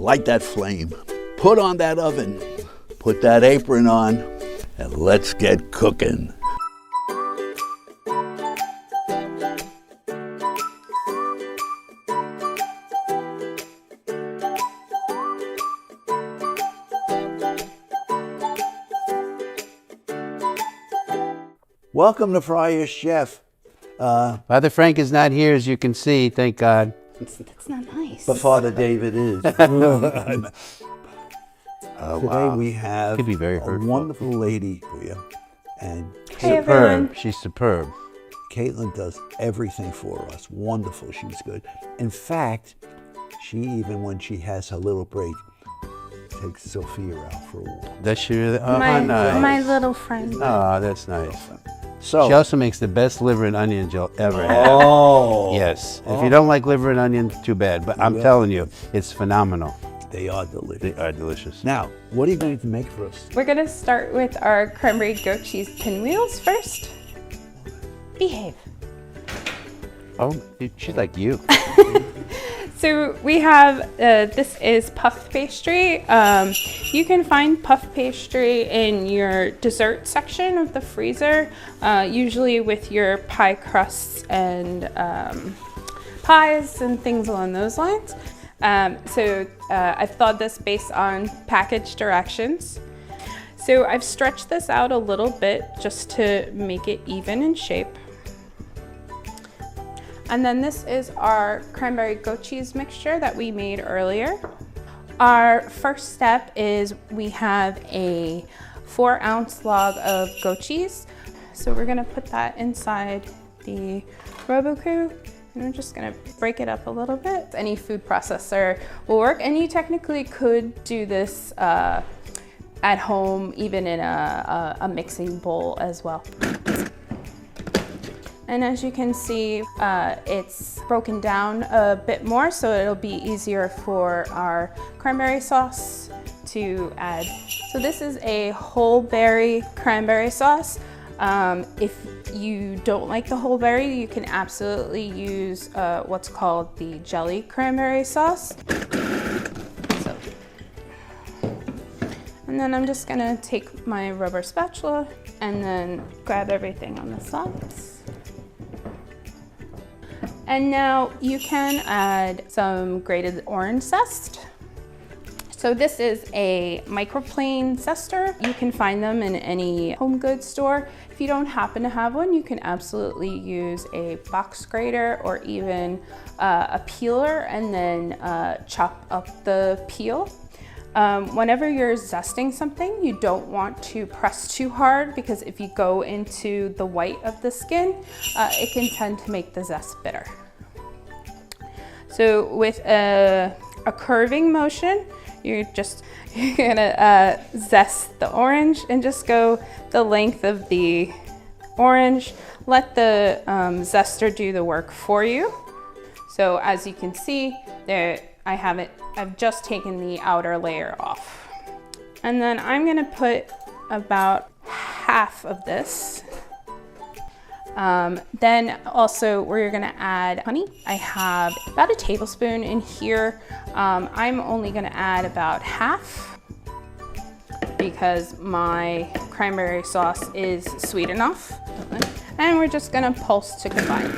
light that flame, put on that oven, put that apron on, and let's get cooking. Welcome to FriarChef. Father Frank is not here, as you can see, thank God. That's not nice. But Father David is. Oh, Today we have Could be very a hurtful. wonderful lady for you. And Hey, everyone. Superb. She's superb. Caitlin does everything for us. Wonderful. She's good. In fact, she even when she has her little break, takes Sophia out for a walk. Does she really? Oh, My, nice. my little friend. Oh, that's nice. So, She also makes the best liver and onions you'll ever have. oh, Yes. If you don't like liver and onions, too bad. But I'm telling you, it's phenomenal. they are delicious. They are delicious. Now, what are you going to make for us? We're gonna start with our cranberry goat cheese pinwheels first. Behave. Oh, she's like you. So we have, this is puff pastry. You can find puff pastry in your dessert section of the freezer, usually with your pie crusts and pies and things along those lines. I've thought this based on package directions. So I've stretched this out a little bit just to make it even in shape. And then this is our cranberry goat cheese mixture that we made earlier. Our first step is we have a 4-ounce log of goat cheese. So we're gonna put that inside the Robocoo, and I'm just gonna break it up a little bit. Any food processor will work, and you technically could do this at home, even in a mixing bowl as well. And as you can see, it's broken down a bit more, so it'll be easier for our cranberry sauce to add. So this is a whole berry cranberry sauce. If you don't like the whole berry, you can absolutely use what's called the jelly cranberry sauce. And then I'm just gonna take my rubber spatula and then grab everything on the sides. And now you can add some grated orange zest. So this is a microplane zester. You can find them in any home goods store. If you don't happen to have one, you can absolutely use a box grater or even a peeler and then chop up the peel. Whenever you're zesting something, you don't want to press too hard because if you go into the white of the skin, it can tend to make the zest bitter. So with a curving motion, you're gonna zest the orange and just go the length of the orange. Let the zester do the work for you. So as you can see, there I've just taken the outer layer off. And then I'm gonna put about half of this. Then also we're gonna add honey. I have about a tablespoon in here. I'm only gonna add about half because my cranberry sauce is sweet enough. And we're just gonna pulse to combine.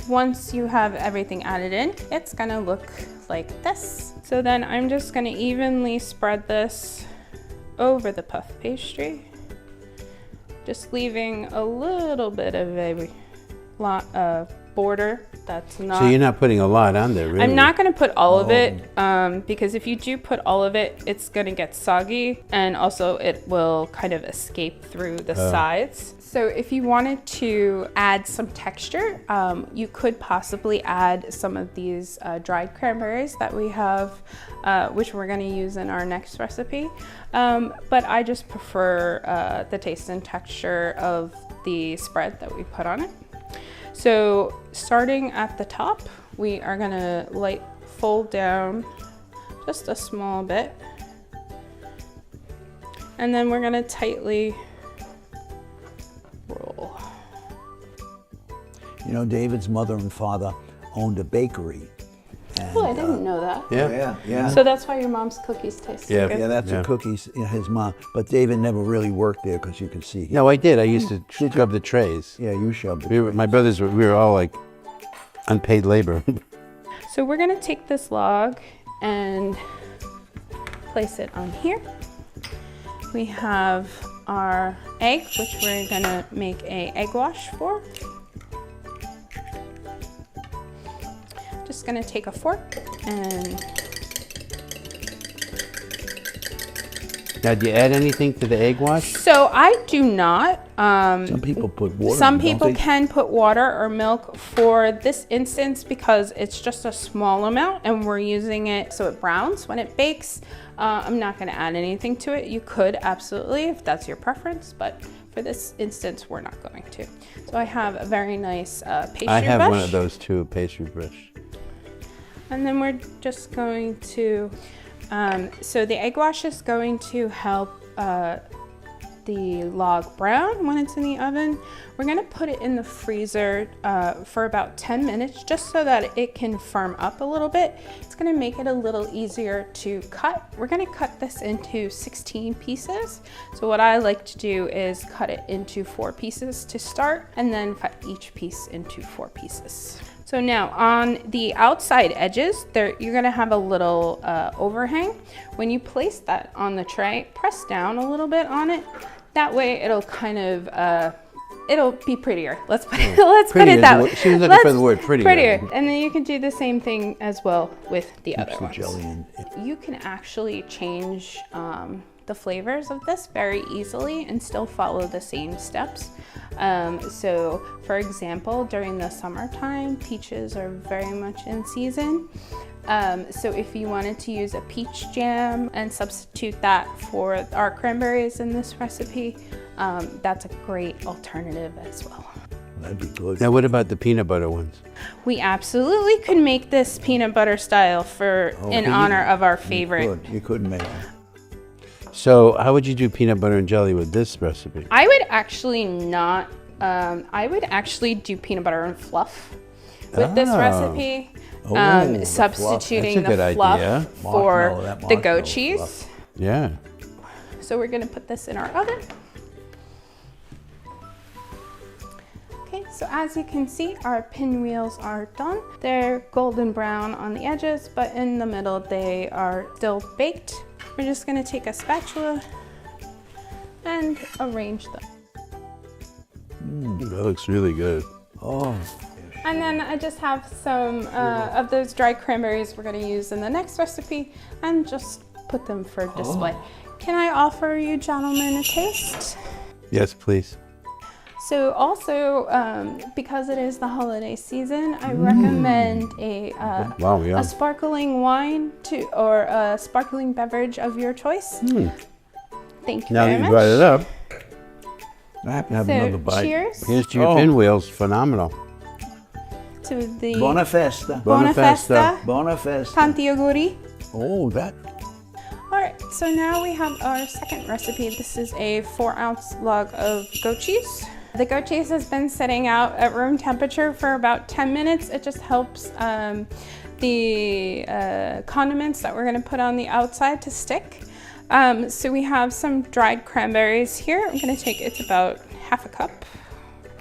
Once you have everything added in, it's gonna look like this. So then I'm just gonna evenly spread this over the puff pastry, just leaving a little bit of a border that's not... So you're not putting a lot on there, really? I'm not gonna put all of it, because if you do put all of it, it's gonna get soggy, and also it will kind of escape through the sides. So if you wanted to add some texture, you could possibly add some of these dried cranberries that we have, which we're gonna use in our next recipe. But I just prefer the taste and texture of the spread that we put on it. So starting at the top, we are gonna fold down just a small bit. And then we're gonna tightly roll. You know, David's mother and father owned a bakery, And, Oh, I didn't know that. Yeah. So that's why your mom's cookies taste so Yeah. good. Yeah, that's the cookies, his mom. But David never really worked there because you can see. No, I did. I used to scrub the trays. Yeah, you shoved it. My brothers we were all like unpaid labor. So we're gonna take this log and place it on here. We have our egg, which we're gonna make a egg wash for. Just gonna take a fork and... Now, do you add anything to the egg wash? So I do not. Some people put water. Some in, don't people they? can put water or milk for this instance because it's just a small amount and we're using it so it browns when it bakes. I'm not going to add anything to it. You could absolutely if that's your preference, but for this instance, we're not going to. So I have a very nice pastry brush. I have one of those too, a pastry brush. And then we're just going to, so the egg wash is going to help the log brown when it's in the oven. We're gonna put it in the freezer for about 10 minutes just so that it can firm up a little bit. It's gonna make it a little easier to cut. We're gonna cut this into 16 pieces. So what I like to do is cut it into 4 pieces to start and then cut each piece into 4 pieces. So now on the outside edges, you're gonna have a little overhang. When you place that on the tray, press down a little bit on it. That way it'll kind of, it'll be prettier. Let's put it, put it that way. She was looking for the word prettier. Prettier. And then you can do the same thing as well with the other The ones. jelly in. You can actually change the flavors of this very easily and still follow the same steps. So for example, during the summertime, peaches are very much in season. So if you wanted to use a peach jam and substitute that for our cranberries in this recipe, that's a great alternative as well. That'd be good. Now, what about the peanut butter ones? We absolutely could make this peanut butter style in honor of our favorite. You could make it. So how would you do peanut butter and jelly with this recipe? I would actually not, I would actually do peanut butter and fluff with this recipe. The Substituting That's a the good fluff idea. for Marshmallow, that the goat marshmallow cheese. fluff. Yeah. So we're gonna put this in our oven. Okay, so as you can see, our pinwheels are done. They're golden brown on the edges, but in the middle they are still baked. We're just gonna take a spatula and arrange them. That looks really good. Oh, And then I just have some of those dried cranberries we're gonna use in the next recipe and just put them for display. Can I offer you gentlemen a taste? Yes, please. So also, because it is the holiday season, I recommend a sparkling wine or a sparkling beverage of your choice. Thank you Now very that much. you brought it up, I have to have So another bite. cheers here's to your pinwheels. Phenomenal. to the Buona festa. Buona festa. Buona festa. Tanti auguri. Oh, that. All right, so now we have our second recipe. This is a 4-ounce log of goat cheese. The goat cheese has been sitting out at room temperature for about 10 minutes. It just helps the condiments that we're gonna put on the outside to stick. So we have some dried cranberries here. I'm gonna take, it's about half a cup.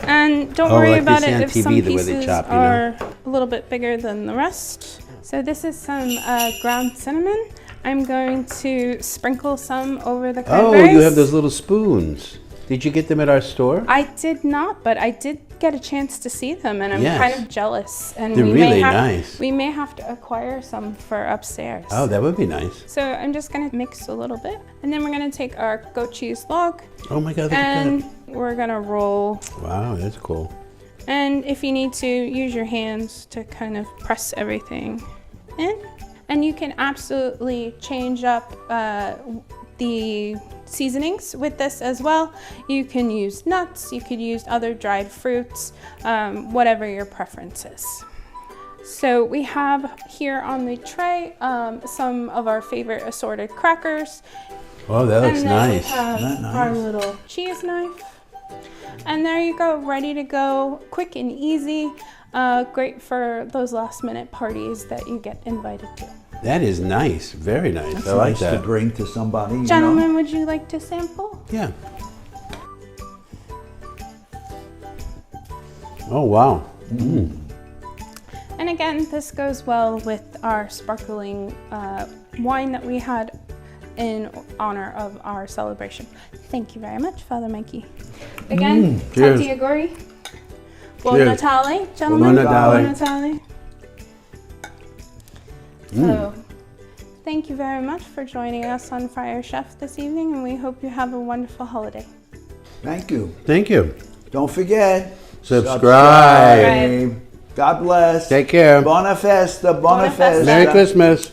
And don't worry like about you see it on if TV, some the way they pieces chop, you know. are a little bit bigger than the rest. So this is some ground cinnamon. I'm going to sprinkle some over the cranberries. Oh, you have those little spoons. Did you get them at our store? I did not, but I did get a chance to see them, and I'm Yes. kind of jealous. And They're we really nice. We may have to acquire some for upstairs. Oh, that would be nice. So I'm just gonna mix a little bit, and then we're gonna take our goat cheese log, Oh my God, look at and we're gonna roll. that. Wow, that's cool. And if you need to, use your hands to kind of press everything in. And you can absolutely change up the seasonings with this as well. You can use nuts, you could use other dried fruits, whatever your preference is. So we have here on the tray some of our favorite assorted crackers. Oh, that looks And then we nice. have Isn't that our nice? little cheese knife. And there you go, ready to go, quick and easy. Great for those last minute parties that you get invited to. That is nice. Very nice. It's I like nice that. to bring to somebody. You Gentlemen, know? would you like to sample? Yeah. Oh, wow. Mm. And again, this goes well with our sparkling wine that we had in honor of our celebration. Thank you very much, Father Mikey. Again, cheers. Tanti Agori. Buon Cheers. Natale, gentlemen. Buon Natale. Buon Natale. So, thank you very much for joining us on FriarChef this evening, and we hope you have a wonderful holiday. Thank you. Thank you. Don't forget. Subscribe. God bless. Take care. Buona festa. Buona Buona festa. festa. Merry Christmas.